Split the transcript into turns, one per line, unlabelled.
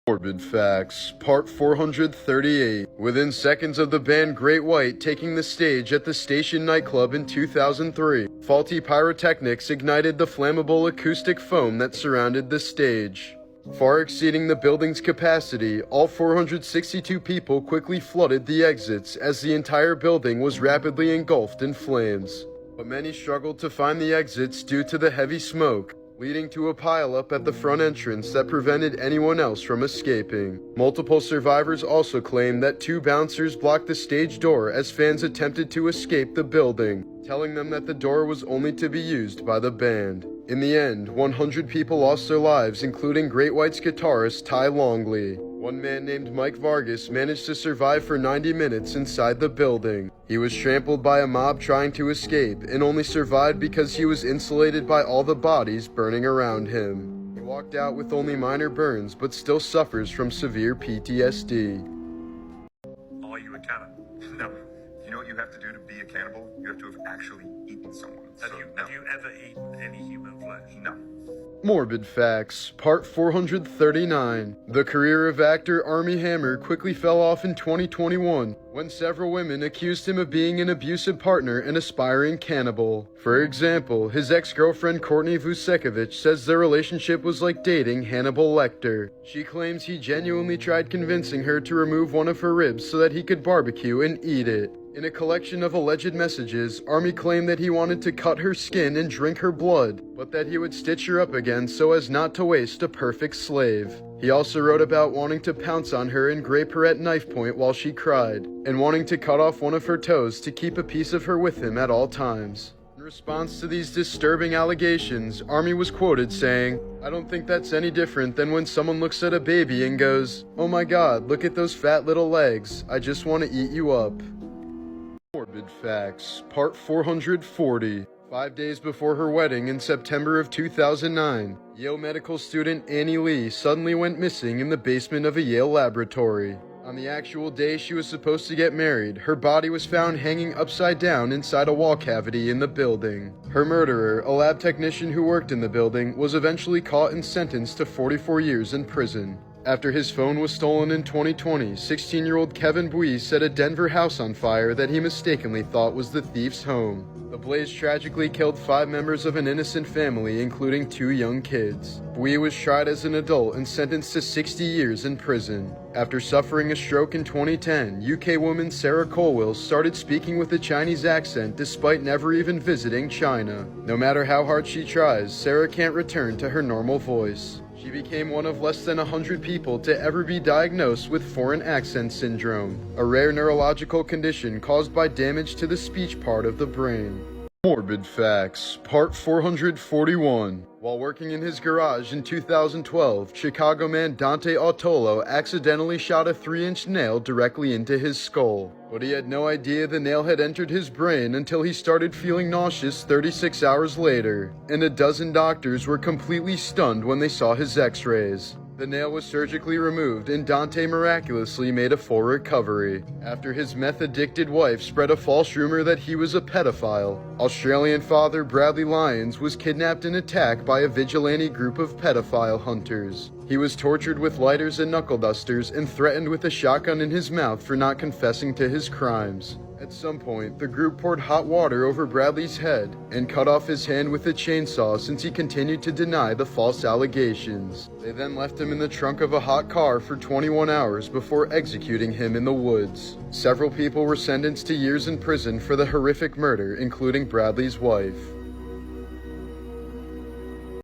Morbid Facts, Part 438. Within seconds of the band Great White taking the stage at the Station nightclub in 2003, faulty pyrotechnics ignited the flammable acoustic foam that surrounded the stage. Far exceeding the building's capacity, all 462 people quickly flooded the exits as the entire building was rapidly engulfed in flames. But many struggled to find the exits due to the heavy smoke, leading to a pileup at the front entrance that prevented anyone else from escaping. Multiple survivors also claimed that two bouncers blocked the stage door as fans attempted to escape the building, telling them that the door was only to be used by the band. In the end, 100 people lost their lives, including Great White's guitarist Ty Longley. One man named Mike Vargas managed to survive for 90 minutes inside the building. He was trampled by a mob trying to escape and only survived because he was insulated by all the bodies burning around him. He walked out with only minor burns but still suffers from severe PTSD.
Are you a cannibal?
No. You know what you have to do to be a cannibal? You have to have actually eaten someone.
Have you ever eaten any human flesh?
No.
Morbid Facts, Part 439. The career of actor Armie Hammer quickly fell off in 2021 when several women accused him of being an abusive partner and aspiring cannibal. For example, his ex-girlfriend Courtney Vucekovich says their relationship was like dating Hannibal Lecter. She claims he genuinely tried convincing her to remove one of her ribs so that he could barbecue and eat it. In a collection of alleged messages, Armie claimed that he wanted to cut her skin and drink her blood, but that he would stitch her up again so as not to waste a perfect slave. He also wrote about wanting to pounce on her and grape her at knife point while she cried, and wanting to cut off one of her toes to keep a piece of her with him at all times. In response to these disturbing allegations, Armie was quoted saying, "I don't think that's any different than when someone looks at a baby and goes, 'Oh my god, look at those fat little legs, I just want to eat you up.'" Morbid Facts, Part 440. 5 days before her wedding in September of 2009, Yale medical student Annie Lee suddenly went missing in the basement of a Yale laboratory. On the actual day she was supposed to get married, her body was found hanging upside down inside a wall cavity in the building. Her murderer, a lab technician who worked in the building, was eventually caught and sentenced to 44 years in prison. After his phone was stolen in 2020, 16-year-old Kevin Bui set a Denver house on fire that he mistakenly thought was the thief's home. The blaze tragically killed 5 members of an innocent family, including 2 young kids. Bui was tried as an adult and sentenced to 60 years in prison. After suffering a stroke in 2010, UK woman Sarah Colwell started speaking with a Chinese accent despite never even visiting China. No matter how hard she tries, Sarah can't return to her normal voice. She became one of less than 100 people to ever be diagnosed with foreign accent syndrome, a rare neurological condition caused by damage to the speech part of the brain. Morbid Facts, Part 441. While working in his garage in 2012, Chicago man Dante Autolo accidentally shot a 3-inch nail directly into his skull. But he had no idea the nail had entered his brain until he started feeling nauseous 36 hours later, and a dozen doctors were completely stunned when they saw his x-rays. The nail was surgically removed and Dante miraculously made a full recovery. After his meth-addicted wife spread a false rumor that he was a pedophile, Australian father Bradley Lyons was kidnapped and attacked by a vigilante group of pedophile hunters. He was tortured with lighters and knuckle dusters and threatened with a shotgun in his mouth for not confessing to his crimes. At some point, the group poured hot water over Bradley's head and cut off his hand with a chainsaw since he continued to deny the false allegations. They then left him in the trunk of a hot car for 21 hours before executing him in the woods. Several people were sentenced to years in prison for the horrific murder, including Bradley's wife.